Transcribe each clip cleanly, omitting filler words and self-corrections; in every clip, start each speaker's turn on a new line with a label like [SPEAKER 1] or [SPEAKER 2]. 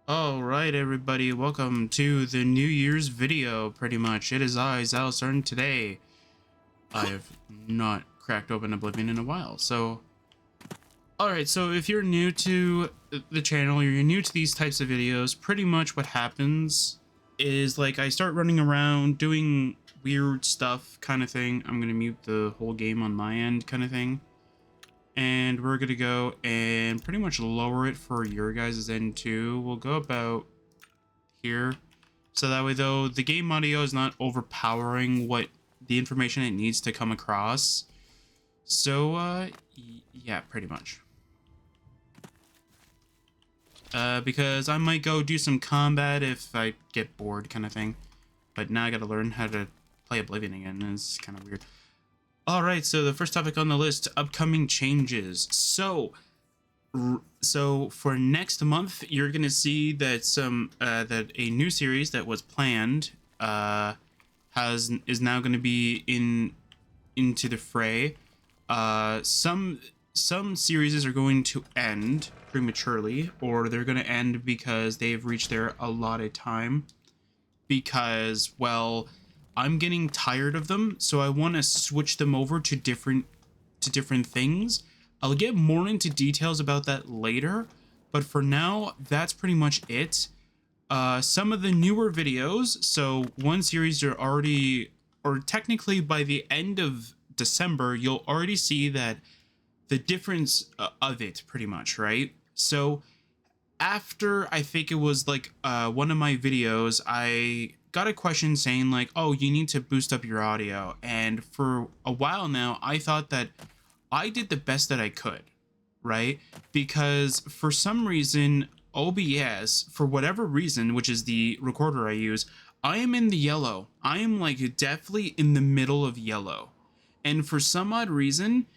[SPEAKER 1] All right, everybody, welcome to the New Year's video. Pretty much, it is I, Xilestar, and today I have not cracked open Oblivion in a while. So, all right, so if you're new to the channel, or you're new to these types of videos, pretty much what happens is like I start running around doing weird stuff, kind of thing. I'm gonna mute the whole game on my end, kind of thing. And we're gonna go and pretty much lower it for your guys' end too. We'll go about here, so that way though the game audio is not overpowering what the information it needs to come across. So yeah, pretty much. Because I might go do some combat if I get bored, kind of thing. But now I gotta learn how to play Oblivion again. It's kind of weird. All right, so the first topic on the list: upcoming changes. So for next month, you're gonna see that that a new series that was planned is now gonna be into the fray. Some series are going to end prematurely, or they're gonna end because they've reached their allotted time. Because, well, I'm getting tired of them, so I want to switch them over to different things. I'll get more into details about that later, but for now, that's pretty much it. Some of the newer videos, so one series you're already, or technically by the end of December, you'll already see that the difference of it, pretty much, right? So after, I think it was like one of my videos, I got a question saying like, oh, you need to boost up your audio. And for a while now, I thought that I did the best that I could, right? Because for some reason, OBS, for whatever reason, which is the recorder I use, I am in the yellow. I am like definitely in the middle of yellow. And for some odd reason,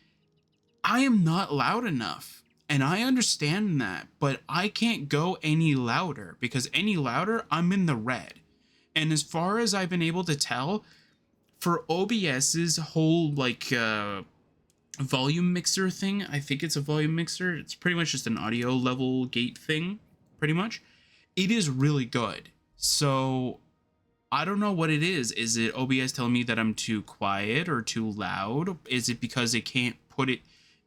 [SPEAKER 1] I am not loud enough. And I understand that, but I can't go any louder, because any louder, I'm in the red. And as far as I've been able to tell, for OBS's whole like volume mixer thing, I think it's a volume mixer. It's pretty much just an audio level gate thing, pretty much. It is really good. So I don't know what it is. Is it OBS telling me that I'm too quiet or too loud? Is it because it can't put it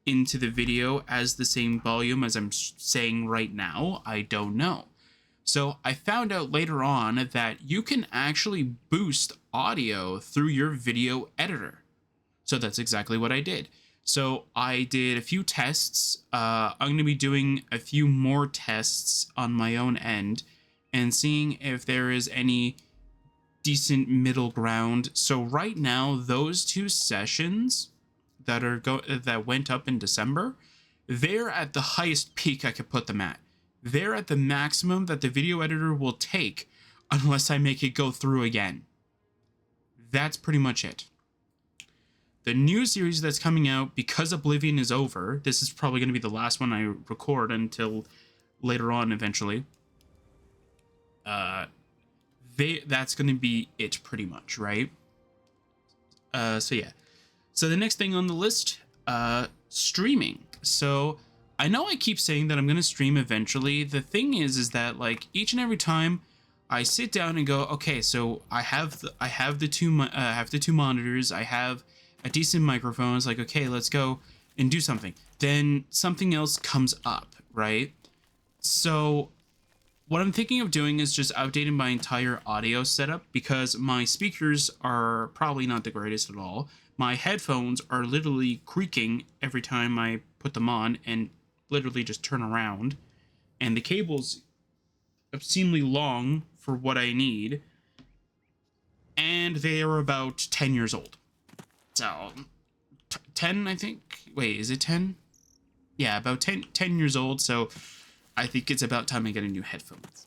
[SPEAKER 1] into the video as the same volume as I'm saying right now? I don't know. So I found out later on that you can actually boost audio through your video editor. So that's exactly what I did. So I did a few tests. I'm going to be doing a few more tests on my own end and seeing if there is any decent middle ground. So right now, those two sessions that went up in December, they're at the highest peak I could put them at. They're at the maximum that the video editor will take unless I make it go through again. That's pretty much it. The new series that's coming out, because Oblivion is over, this is probably going to be the last one I record until later on eventually. That's going to be it pretty much, right? So yeah. So the next thing on the list, streaming. So I know I keep saying that I'm going to stream eventually. The thing is that like each and every time I sit down and go, okay, so I have the two monitors, I have a decent microphone. It's like, okay, let's go and do something. Then something else comes up, right? So what I'm thinking of doing is just updating my entire audio setup, because my speakers are probably not the greatest at all. My headphones are literally creaking every time I put them on and literally just turn around. And the cable's obscenely long for what I need. And they are about 10 years old. So, 10, I think? Wait, is it 10? Yeah, about 10 years old, so I think it's about time I get a new headphones.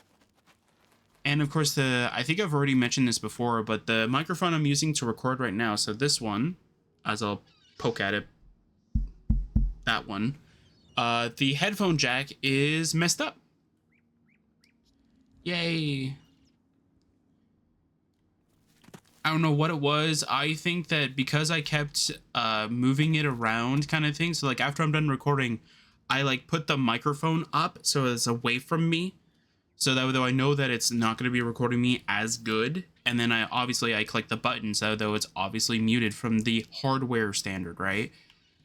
[SPEAKER 1] And of course, I think I've already mentioned this before, but the microphone I'm using to record right now, so this one, as I'll poke at it, that one, the headphone jack is messed up. Yay. I don't know what it was. I think that because I kept moving it around kind of thing, so like after I'm done recording, I like put the microphone up so it's away from me. so that though I know that it's not going to be recording me as good, and then I click the button, so though it's obviously muted from the hardware standard, right?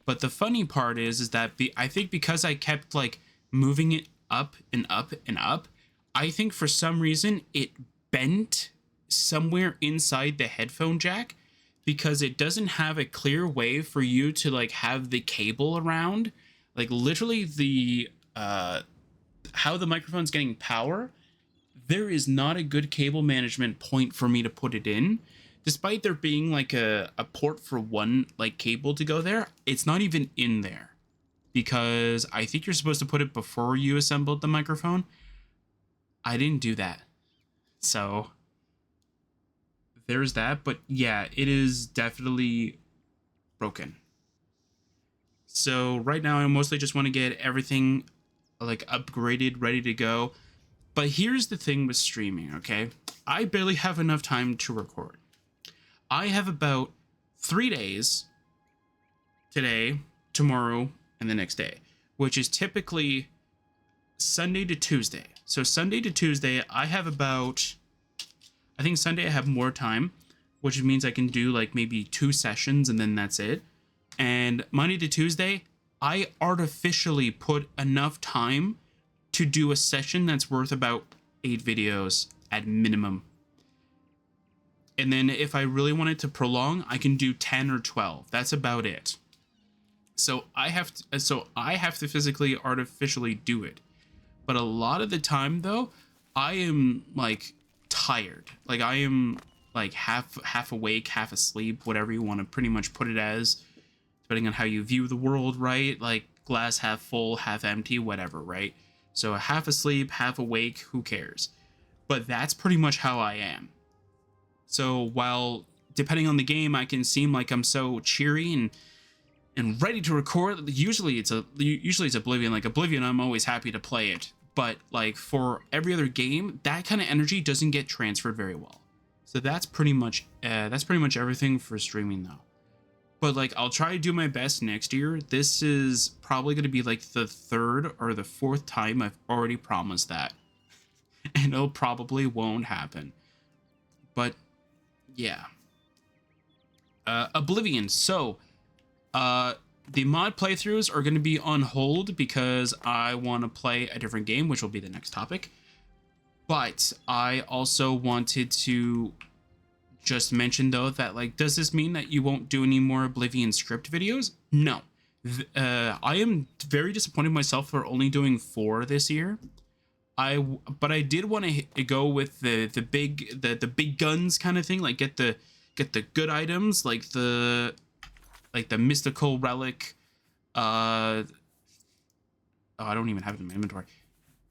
[SPEAKER 1] But the funny part is that I think because I kept like moving it up and up and up, I think for some reason it bent somewhere inside the headphone jack, because it doesn't have a clear way for you to like have the cable around. Like literally the how the microphone's getting power, there is not a good cable management point for me to put it in. Despite there being like a port for one like cable to go there, it's not even in there, because I think you're supposed to put it before you assembled the microphone. I didn't do that. So there's that. But yeah, it is definitely broken. So right now I mostly just want to get everything like upgraded, ready to go. But here's the thing with streaming, okay? I barely have enough time to record. I have about 3 days, today, tomorrow, and the next day, which is typically Sunday to Tuesday. So Sunday to Tuesday, I have about, I think Sunday I have more time, which means I can do like maybe 2 sessions and then that's it. And Monday to Tuesday, I artificially put enough time to do a session that's worth about 8 videos at minimum. And then if I really wanted to prolong, I can do 10 or 12. That's about it. So I have to physically artificially do it. But a lot of the time though, I am like tired. Like I am like half awake, half asleep, whatever you want to pretty much put it as, depending on how you view the world, right? Like glass half full, half empty, whatever, right? So half asleep, half awake, who cares? But that's pretty much how I am. So while depending on the game, I can seem like I'm so cheery and ready to record. Usually it's Oblivion. Like Oblivion, I'm always happy to play it. But like for every other game, that kind of energy doesn't get transferred very well. So that's pretty much everything for streaming though. But like I'll try to do my best next year. This is probably going to be like the 3rd or the 4th time I've already promised that. And it probably won't happen. But yeah. Oblivion. So the mod playthroughs are going to be on hold because I want to play a different game, which will be the next topic. But I also wanted to just mention though that like, does this mean that you won't do any more Oblivion script videos? No. I am very disappointed in myself for only doing 4 this year. But I did want to go with the big guns kind of thing, like get the good items, like the mystical relic. Oh, I don't even have it in my inventory.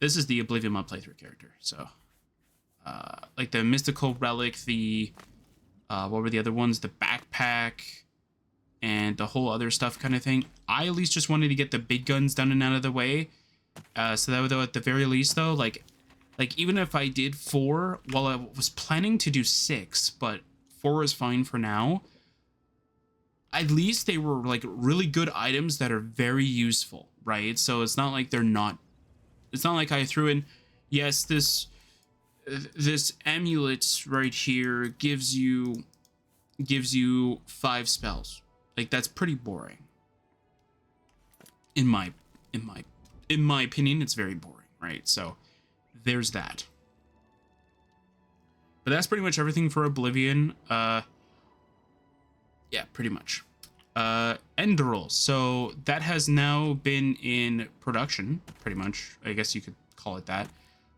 [SPEAKER 1] This is the Oblivion mod playthrough character. So like the mystical relic, the what were the other ones? The backpack and the whole other stuff kind of thing. I at least just wanted to get the big guns done and out of the way. So that though, at the very least though, like even if I did 4, well, I was planning to do 6, but 4 is fine for now. At least they were like really good items that are very useful, right? So it's not like they're not. It's not like I threw in, yes, this amulet right here gives you 5 spells. Like that's pretty boring. In my opinion, it's very boring, right? So there's that. But that's pretty much everything for Oblivion. Yeah, pretty much. Enderal. So that has now been in production, pretty much. I guess you could call it that.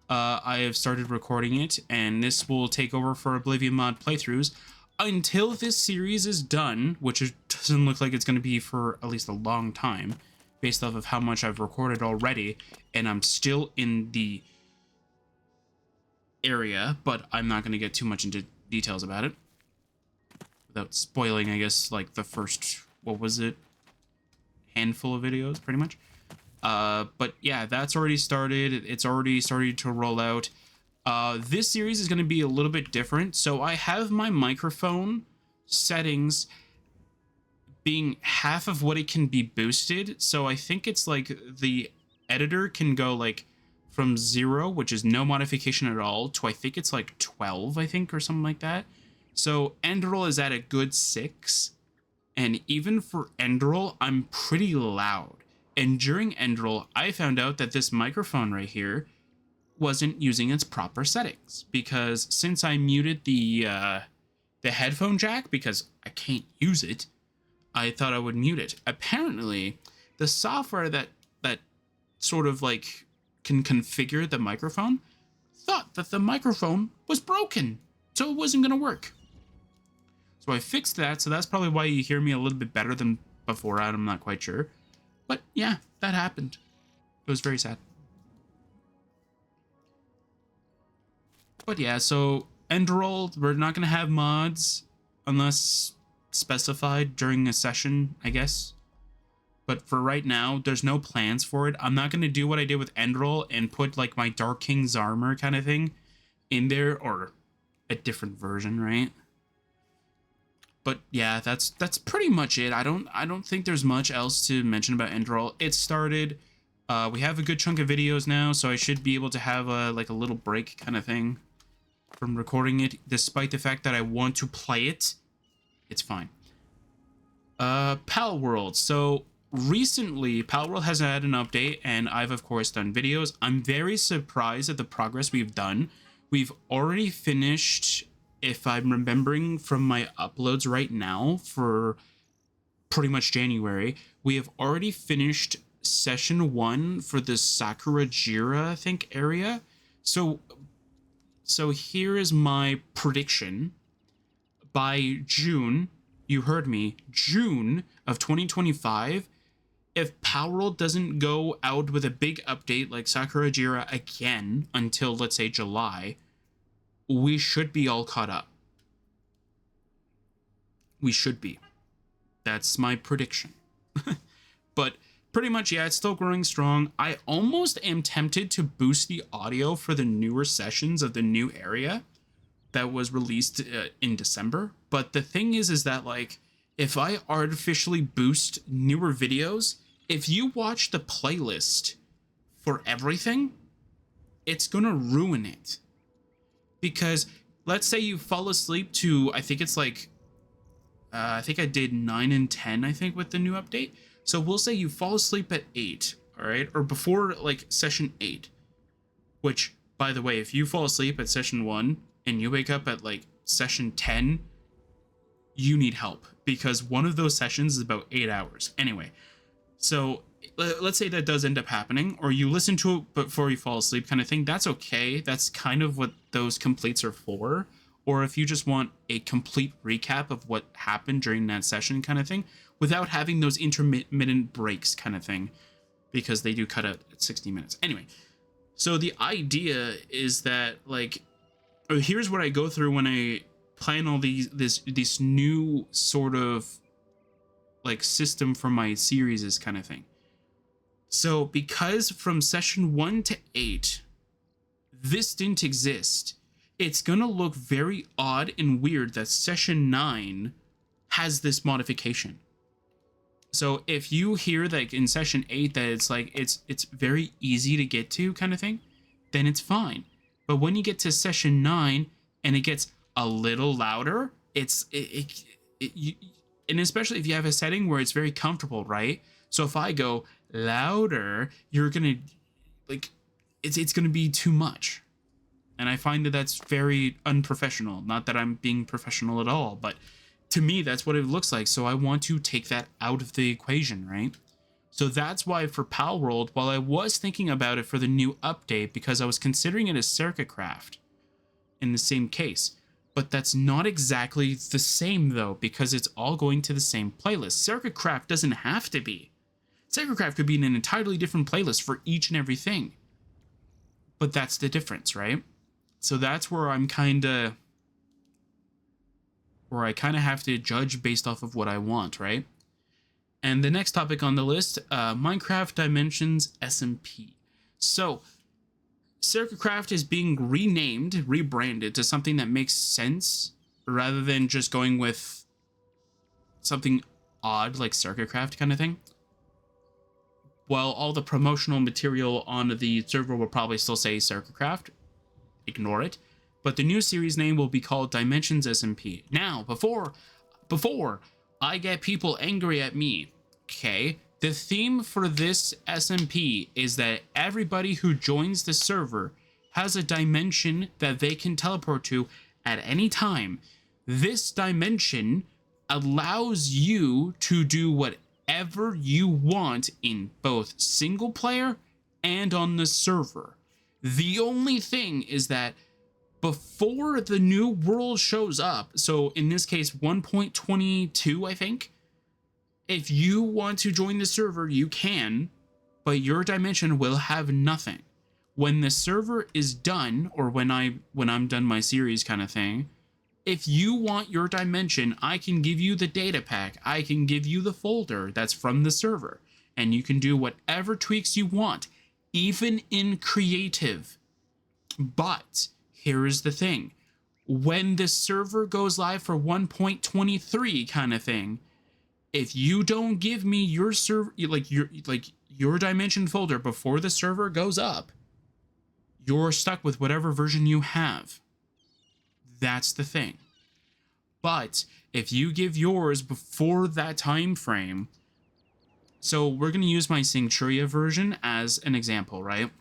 [SPEAKER 1] I have started recording it, and this will take over for Oblivion mod playthroughs until this series is done, which it doesn't look like it's going to be for at least a long time, based off of how much I've recorded already, and I'm still in the area, but I'm not going to get too much into details about it without spoiling, I guess, like the first, what was it, handful of videos, pretty much. But yeah, that's already started. It's already started to roll out. This series is going to be a little bit different. So I have my microphone settings being half of what it can be boosted. So I think it's like the editor can go like from 0, which is no modification at all, to I think it's like 12, I think, or something like that. So Enderal is at a good 6. And even for Enderal, I'm pretty loud. And during Enderal, I found out that this microphone right here wasn't using its proper settings. Because since I muted the headphone jack, because I can't use it, I thought I would mute it. Apparently, the software that sort of like can configure the microphone thought that the microphone was broken, so it wasn't going to work. So I fixed that, so that's probably why you hear me a little bit better than before. I'm not quite sure. But yeah, that happened. It was very sad. But yeah, so Enderal, we're not going to have mods unless specified during a session, I guess. But for right now, there's no plans for it. I'm not going to do what I did with Enderal and put like my Dark King's armor kind of thing in there, or a different version, right? But yeah, that's pretty much it. I don't think there's much else to mention about Enderal. It started. We have a good chunk of videos now, so I should be able to have a little break kind of thing from recording it, despite the fact that I want to play it. It's fine. Pal World. So recently, Pal World has had an update, and I've of course done videos. I'm very surprised at the progress we've done. We've already finished, if I'm remembering from my uploads right now, for pretty much January, we have already finished session 1 for the Sakurajira, I think, area. So here is my prediction. By June, you heard me, June of 2025, if Pal World doesn't go out with a big update like Sakurajira again until, let's say, July, we should be all caught up. We should be. That's my prediction. But pretty much, yeah, it's still growing strong. I almost am tempted to boost the audio for the newer sessions of the new area that was released in December. But the thing is that, like, if I artificially boost newer videos, if you watch the playlist for everything, it's gonna ruin it. Because let's say you fall asleep to, I think it's like, I think I did 9 and 10, I think, with the new update. So we'll say you fall asleep at 8, all right? Or before, like, session 8. Which, by the way, if you fall asleep at session 1 and you wake up at, like, session 10, you need help. Because one of those sessions is about 8 hours. Anyway, so let's say that does end up happening, or you listen to it before you fall asleep kind of thing. That's okay. That's kind of what those completes are for. Or if you just want a complete recap of what happened during that session kind of thing, without having those intermittent breaks kind of thing, because they do cut out at 60 minutes. Anyway, so the idea is that, like, here's what I go through when I plan all this new sort of like system for my series kind of thing. So because from session 1 to 8, this didn't exist, it's gonna look very odd and weird that session 9 has this modification. So if you hear like in session 8 that it's like it's very easy to get to kind of thing, then it's fine. But when you get to session 9 and it gets a little louder, and especially if you have a setting where it's very comfortable, right? So if I go louder, you're gonna like it's gonna be too much. And I find that that's very unprofessional. Not that I'm being professional at all, but to me, that's what it looks like. So I want to take that out of the equation, right? So that's why for Pal World, while I was thinking about it for the new update, because I was considering it as Circuitcraft in the same case, but that's not exactly the same though, because it's all going to the same playlist. Circuitcraft doesn't have to be. Circuitcraft could be in an entirely different playlist for each and everything. But that's the difference, right? So that's where I kind of have to judge based off of what I want, right? And the next topic on the list, Minecraft Dimensions SMP. So Circuitcraft is being rebranded to something that makes sense rather than just going with something odd like Circuitcraft kind of thing. While all the promotional material on the server will probably still say Circlecraft, ignore it. But the new series name will be called Dimensions SMP. Now, before I get people angry at me, okay, the theme for this SMP is that everybody who joins the server has a dimension that they can teleport to at any time. This dimension allows you to do whatever you want in both single player and on the server. The only thing is that before the new world shows up, so in this case 1.22, I think, if you want to join the server, you can, but your dimension will have nothing. When the server is done, or when I'm done my series kind of thing, if you want your dimension, I can give you the data pack. I can give you the folder that's from the server, and you can do whatever tweaks you want, even in creative. But here is the thing. When the server goes live for 1.23 kind of thing, if you don't give me your server, your dimension folder before the server goes up, you're stuck with whatever version you have. That's the thing. But if you give yours before that time frame, so we're going to use my Sanctuaria version as an example, right?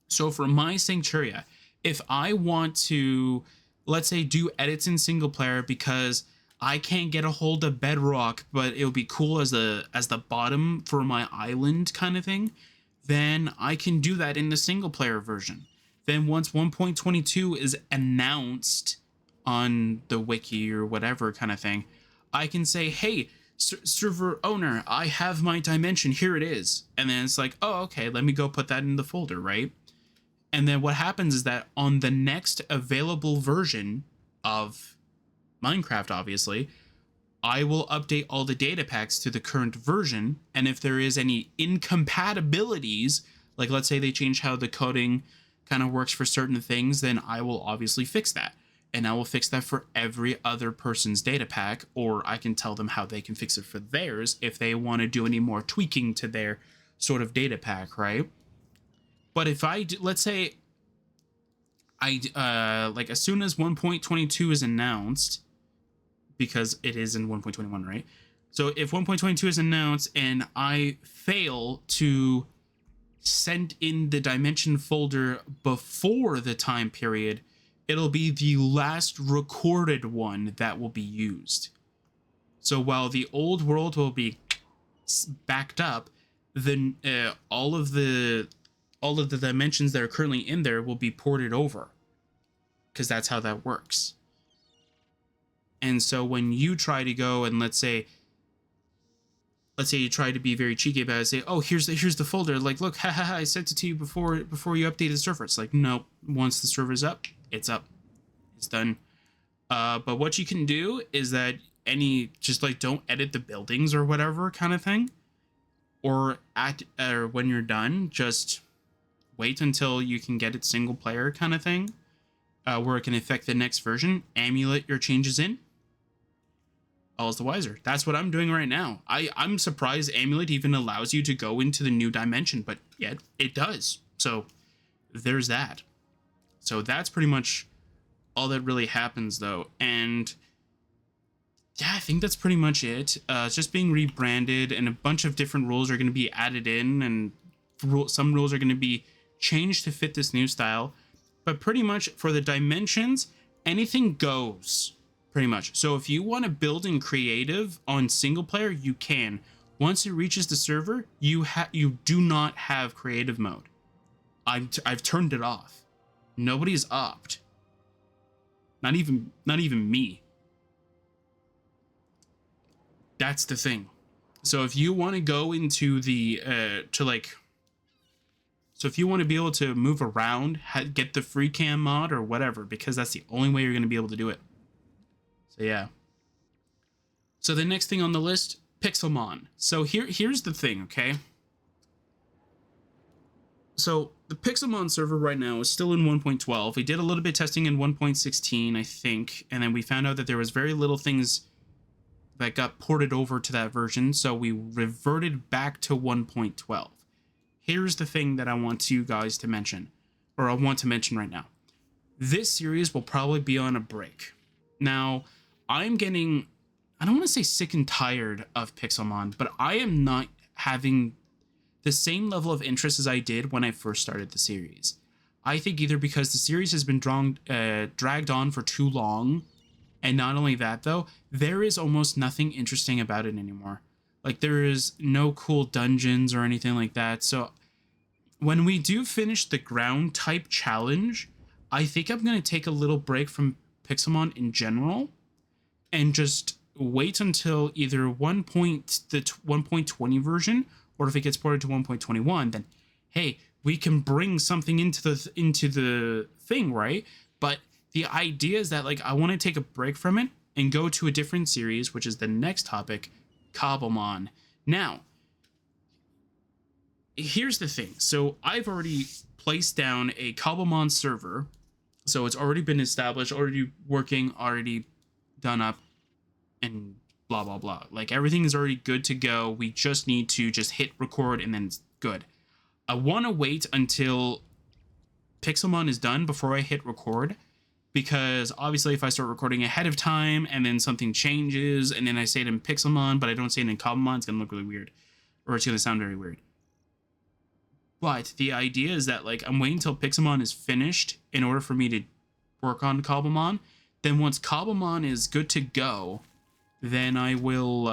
[SPEAKER 1] So for my Sanctuaria, if I want to, let's say, do edits in single player because I can't get a hold of Bedrock, but it would be cool as the bottom for my island kind of thing, then I can do that in the single player version. Then once 1.22 is announced on the wiki or whatever kind of thing, I can say, hey, server owner, I have my dimension, here it is. And then it's like, oh, okay, let me go put that in the folder, right? And then what happens is that on the next available version of Minecraft, obviously, I will update all the data packs to the current version. And if there is any incompatibilities, like let's say they change how the coding kind of works for certain things, then I will obviously fix that. And I will fix that for every other person's data pack, or I can tell them how they can fix it for theirs if they want to do any more tweaking to their sort of data pack, right? But if I, let's say, like as soon as 1.22 is announced, because it is in 1.21, right? So if 1.22 is announced and I fail to send in the dimension folder before the time period, it'll be the last recorded one that will be used. So while the old world will be backed up, then all of the dimensions that are currently in there will be ported over, because that's how that works. And so when you try to go and let's say you try to be very cheeky about it, say, oh, here's the folder, like, look, I sent it to you before you updated the server. It's like, no, once the server's up, it's up, it's done. But what you can do is that just like don't edit the buildings or whatever kind of thing, or when you're done, just wait until you can get it single player kind of thing, where it can affect the next version, emulate your changes in. All's the wiser. That's what I'm doing right now. I'm surprised Amulet even allows you to go into the new dimension, but yet it does. So there's that. So that's pretty much all that really happens, though. And yeah, I think that's pretty much it. It's just being rebranded, and a bunch of different rules are going to be added in, and some rules are going to be changed to fit this new style. But pretty much for the dimensions, anything goes. Pretty much. So if you want to build in creative on single player, you can. Once it reaches the server, you do not have creative mode. I've turned it off. Nobody's opt. Not even me. That's the thing. So if you want to go into the so if you want to be able to move around, get the free cam mod or whatever, because that's the only way you're going to be able to do it. So yeah. So the next thing on the list, Pixelmon. So here's the thing, okay? So the Pixelmon server right now is still in 1.12. We did a little bit of testing in 1.16, I think, and then we found out that there was very little things that got ported over to that version, so we reverted back to 1.12. here's the thing that I want you guys to mention, or I want to mention right now. This series will probably be on a break. Now, I'm getting, I don't want to say sick and tired of Pixelmon, but I am not having the same level of interest as I did when I first started the series. I think either because the series has been dragged on for too long, and not only that though, there is almost nothing interesting about it anymore. Like, there is no cool dungeons or anything like that. So when we do finish the ground type challenge, I think I'm going to take a little break from Pixelmon in general and just wait until either the 1.20 version, or if it gets ported to 1.21, then hey, we can bring something into the thing, right? But the idea is that, like, I want to take a break from it and go to a different series, which is the next topic, Cobblemon. Now, here's the thing. So I've already placed down a Cobblemon server. So it's already been established, already working, already done up, and blah, blah, blah. Like, everything is already good to go. We just need to just hit record and then it's good. I want to wait until Pixelmon is done before I hit record, because obviously if I start recording ahead of time and then something changes and then I say it in Pixelmon but I don't say it in Cobblemon, it's going to look really weird, or it's going to sound very weird. But the idea is that, like, I'm waiting until Pixelmon is finished in order for me to work on Cobblemon. Then once Cobblemon is good to go, then I will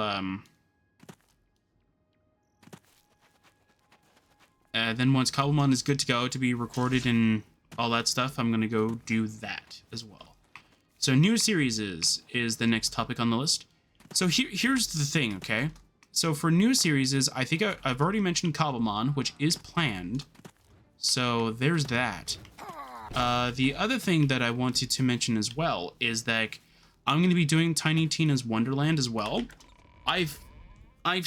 [SPEAKER 1] then once Cobblemon is good to go to be recorded and all that stuff, I'm gonna go do that as well. So new series is the next topic on the list. So here's the thing, okay? So for new series, I think I've already mentioned Cobblemon, which is planned. So there's that. The other thing that I wanted to mention as well is that I'm going to be doing Tiny Tina's Wonderland as well. I've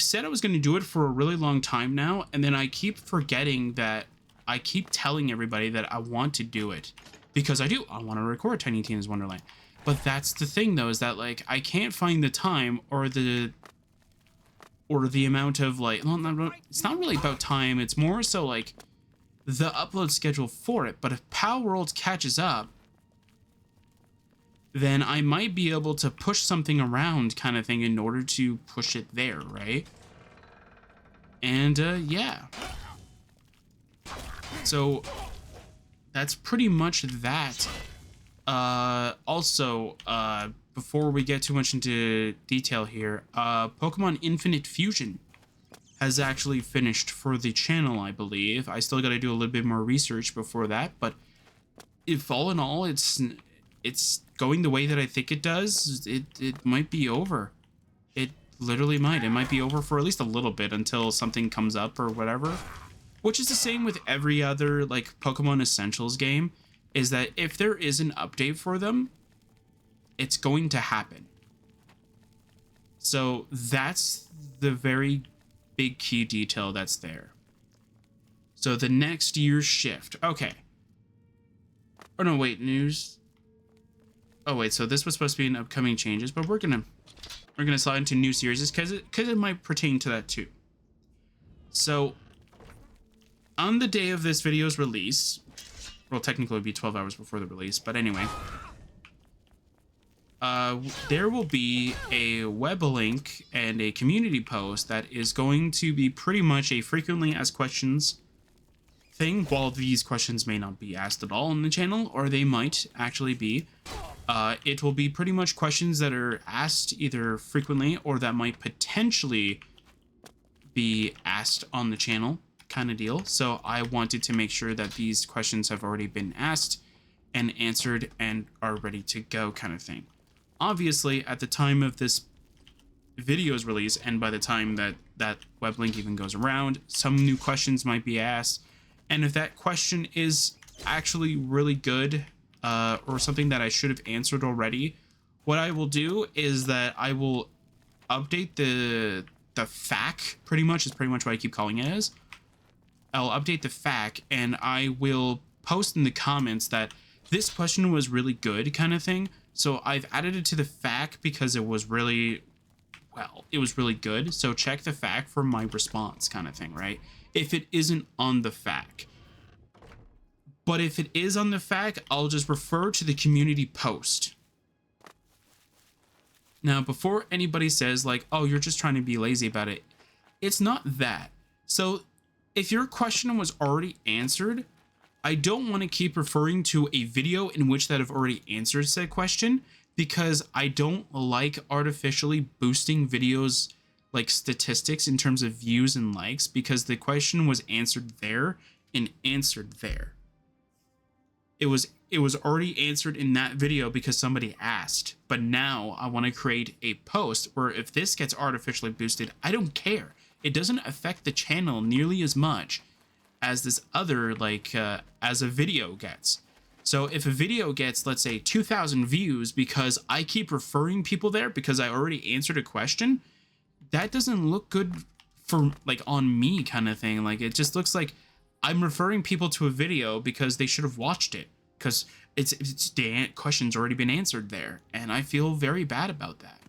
[SPEAKER 1] said I was going to do it for a really long time now, and then I keep forgetting that I keep telling everybody that I want to do it. Because I do. I want to record Tiny Tina's Wonderland. But that's the thing, though, is that, like, I can't find the time or the amount of, like, well, it's not really about time, it's more so like the upload schedule for it. But if Pal World catches up, then I might be able to push something around kind of thing in order to push it there, right? And yeah, so that's pretty much that. Also, before we get too much into detail here, Pokemon Infinite Fusion has actually finished for the channel, I believe. I still got to do a little bit more research before that, but if all in all, it's going the way that I think it does, it might be over. It literally might. It might be over for at least a little bit until something comes up or whatever. Which is the same with every other, like, Pokemon Essentials game, is that if there is an update for them, it's going to happen. So that's the very big key detail that's there. So the next year's shift. Okay. Oh no, wait, news. Oh wait, so this was supposed to be in upcoming changes, but we're gonna slide into new series because it might pertain to that too. So on the day of this video's release, well, technically it would be 12 hours before the release, but anyway, there will be a web link and a community post that is going to be pretty much a frequently asked questions thing. While these questions may not be asked at all on the channel, or they might actually be, it will be pretty much questions that are asked either frequently or that might potentially be asked on the channel, kind of deal. So I wanted to make sure that these questions have already been asked and answered and are ready to go, kind of thing. Obviously, at the time of this video's release, and by the time that that web link even goes around, some new questions might be asked. And if that question is actually really good, or something that I should have answered already, what I will do is that I will update the FAQ, pretty much what I keep calling it as. I'll update the FAQ, and I will post in the comments that this question was really good, kind of thing. So I've added it to the FAQ because it was really, well, it was really good. So check the FAQ for my response, kind of thing, right? if it isn't on the FAQ. But if it is on the FAQ, I'll just refer to the community post. Now, before anybody says like, oh, you're just trying to be lazy about it, it's not that. So if your question was already answered, I don't want to keep referring to a video in which that have already answered said question, because I don't like artificially boosting videos like statistics in terms of views and likes, because the question was answered there and answered there. It was already answered in that video because somebody asked, but now I want to create a post where if this gets artificially boosted, I don't care. It doesn't affect the channel nearly as much as this other, like, as a video gets. So if a video gets, let's say, 2,000 views because I keep referring people there because I already answered a question, that doesn't look good for, like, on me kind of thing. Like, it just looks like I'm referring people to a video because they should have watched it, because it's the question's already been answered there, and I feel very bad about that.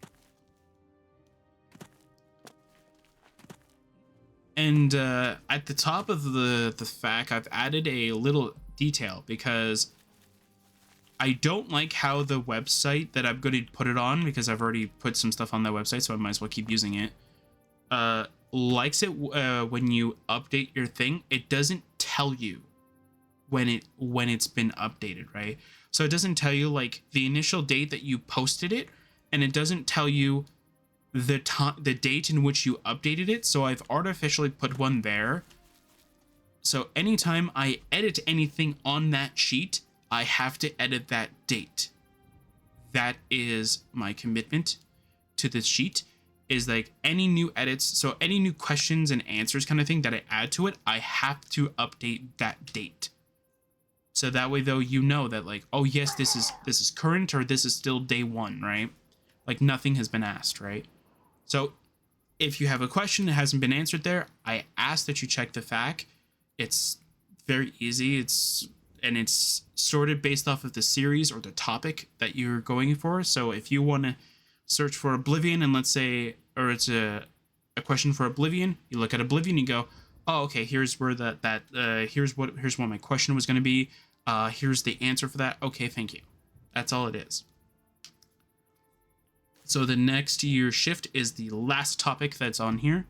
[SPEAKER 1] And at the top of the FAQ, I've added a little detail because I don't like how the website that I'm going to put it on, because I've already put some stuff on that website, so I might as well keep using it, likes it when you update your thing. It doesn't tell you when it's been updated, right? So it doesn't tell you like the initial date that you posted it, and it doesn't tell you the date in which you updated it. So I've artificially put one there. So anytime I edit anything on that sheet, I have to edit that date. That is my commitment to this sheet, is like any new edits, so any new questions and answers kind of thing that I add to it, I have to update that date. So that way, though, you know that like, oh yes, this is current, or this is still day one, right? Like nothing has been asked, right? So if you have a question that hasn't been answered there, I ask that you check the FAQ. It's very easy. It's sorted based off of the series or the topic that you're going for. So if you want to search for Oblivion, and let's say, or it's a question for Oblivion, you look at Oblivion, you go, oh, okay, here's where here's what my question was going to be. Here's the answer for that. Okay, thank you. That's all it is. So the next year shift is the last topic that's on here.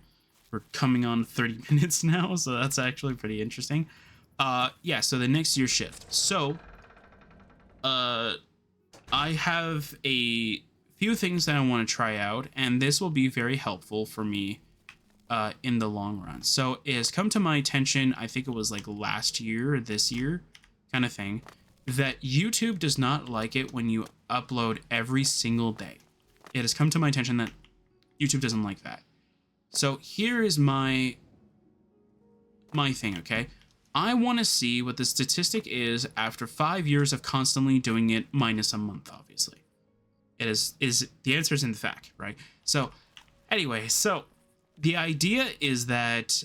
[SPEAKER 1] We're coming on 30 minutes now, so that's actually pretty interesting. Yeah, so the next year shift. So, I have a few things that I want to try out, and this will be very helpful for me in the long run. So it has come to my attention, I think it was like last year or this year kind of thing, that YouTube does not like it when you upload every single day. It has come to my attention that YouTube doesn't like that. So here is my thing, okay? I want to see what the statistic is after 5 years of constantly doing it, minus a month, obviously. It is the answer is in the FAQ, right? So anyway, so the idea is that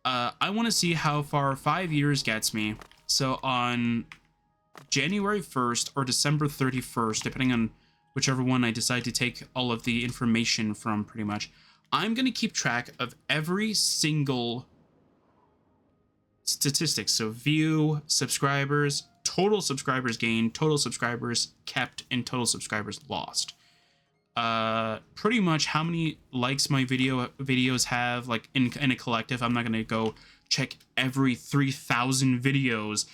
[SPEAKER 1] I want to see how far 5 years gets me. So on January 1st or December 31st, depending on whichever one I decide to take all of the information from, pretty much, I'm going to keep track of every single statistics. So view, subscribers, total subscribers gained, total subscribers kept, and total subscribers lost. Pretty much how many likes my videos have, like in a collective. I'm not going to go check every 3,000 videos,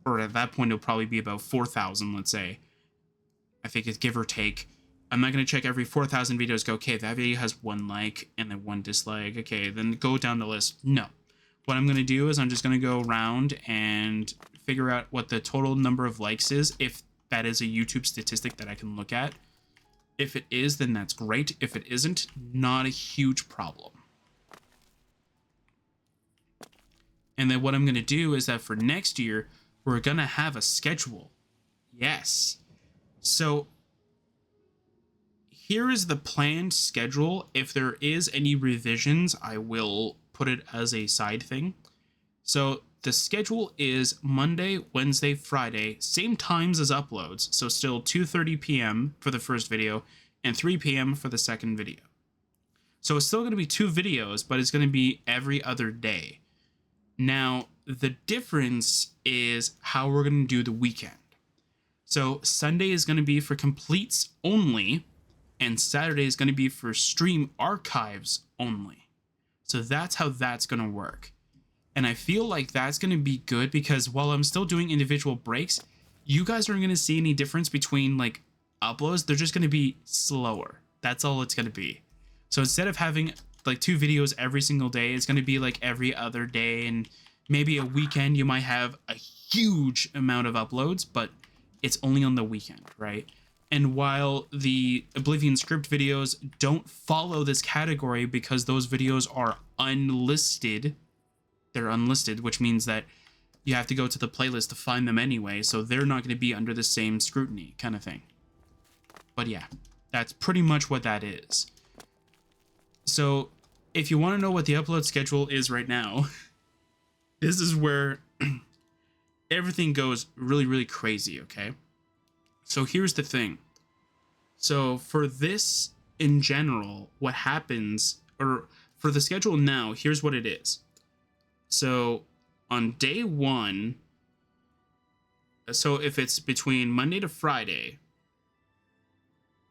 [SPEAKER 1] or at that point it'll probably be about 4,000, let's say. I think it's give or take. I'm not going to check every 4,000 videos, go, okay, that video has 1 like and then 1 dislike. Okay, then go down the list. No. What I'm going to do is I'm just going to go around and figure out what the total number of likes is, if that is a YouTube statistic that I can look at. If it is, then that's great. If it isn't, not a huge problem. And then what I'm going to do is that for next year, we're going to have a schedule. Yes. So here is the planned schedule. If there is any revisions, I will put it as a side thing. So the schedule is Monday, Wednesday, Friday, same times as uploads. So still 2:30 p.m. for the first video and 3 p.m. for the second video. So it's still going to be 2 videos, but it's going to be every other day. Now, the difference is how we're going to do the weekend. So Sunday is going to be for completes only, and Saturday is going to be for stream archives only. So that's how that's going to work. And I feel like that's going to be good because while I'm still doing individual breaks, you guys aren't going to see any difference between like uploads. They're just going to be slower. That's all it's going to be. So instead of having like 2 videos every single day, it's going to be like every other day, and maybe a weekend you might have a huge amount of uploads, but it's only on the weekend, right? And while the Oblivion script videos don't follow this category because those videos are unlisted, they're unlisted, which means that you have to go to the playlist to find them anyway, so they're not going to be under the same scrutiny kind of thing. But yeah, that's pretty much what that is. So if you want to know what the upload schedule is right now, this is where everything goes really, really crazy, okay? So here's the thing. So for this in general, what happens, or for the schedule now, here's what it is. So on day 1, so if it's between Monday to Friday,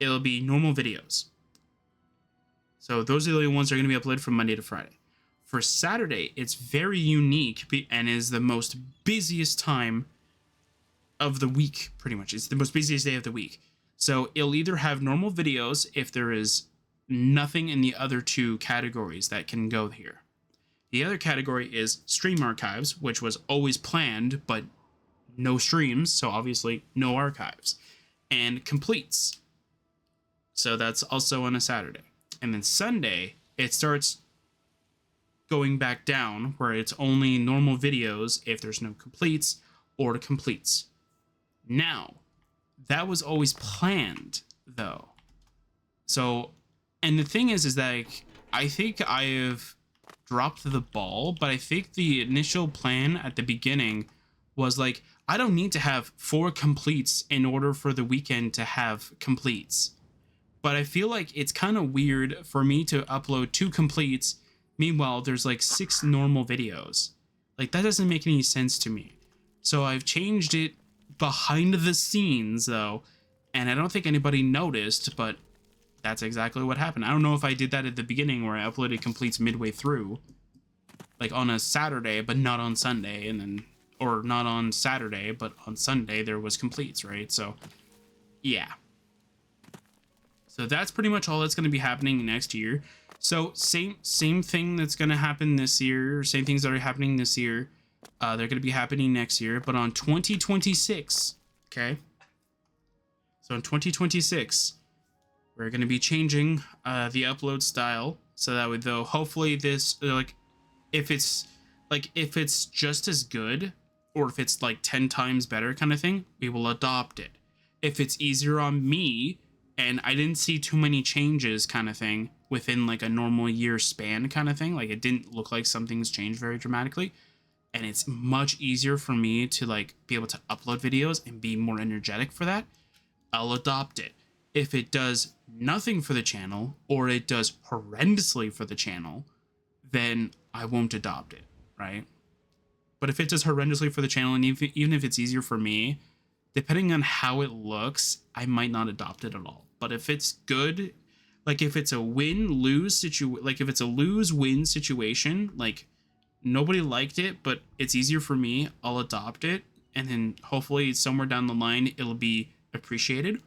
[SPEAKER 1] it'll be normal videos. So those are the only ones that are going to be uploaded from Monday to Friday. For Saturday, it's very unique and is the most busiest time of the week, pretty much. It's the most busiest day of the week. So it'll either have normal videos if there is nothing in the other 2 categories that can go here. The other category is stream archives, which was always planned, but no streams, so obviously no archives. And completes. So that's also on a Saturday. And then Sunday, it starts going back down, where it's only normal videos if there's no completes or completes. Now, that was always planned, though. So, and the thing is that like, I think I have dropped the ball, but I think the initial plan at the beginning was like, I don't need to have 4 completes in order for the weekend to have completes. But I feel like it's kind of weird for me to upload 2 completes. Meanwhile, there's like 6 normal videos. Like, that doesn't make any sense to me. So I've changed it behind the scenes, though. And I don't think anybody noticed, but that's exactly what happened. I don't know if I did that at the beginning where I uploaded completes midway through. Like on a Saturday, but not on Sunday. And then, or not on Saturday, but on Sunday there was completes, right? So, yeah. So that's pretty much all that's going to be happening next year. So same thing that's going to happen this year, same things that are happening this year, they're going to be happening next year, but on 2026, okay? So in 2026, we're going to be changing the upload style so that way, though, hopefully this, like, if it's just as good or if it's like 10 times better kind of thing, we will adopt it. If it's easier on me, and I didn't see too many changes kind of thing within like a normal year span kind of thing. Like it didn't look like something's changed very dramatically. And it's much easier for me to like be able to upload videos and be more energetic for that. I'll adopt it. If it does nothing for the channel or it does horrendously for the channel, then I won't adopt it, right? But if it does horrendously for the channel, and even if it's easier for me, depending on how it looks, I might not adopt it at all. But if it's good, like if it's a win-lose situation, like if it's a lose-win situation, like nobody liked it, but it's easier for me, I'll adopt it. And then hopefully somewhere down the line, it'll be appreciated.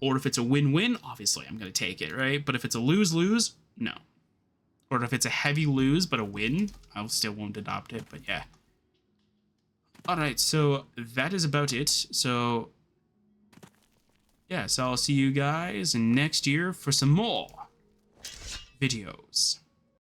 [SPEAKER 1] Or if it's a win-win, obviously I'm going to take it, right? But if it's a lose-lose, no. Or if it's a heavy lose, but a win, I still won't adopt it, but yeah. Alright, so that is about it. So, yeah, so I'll see you guys next year for some more videos.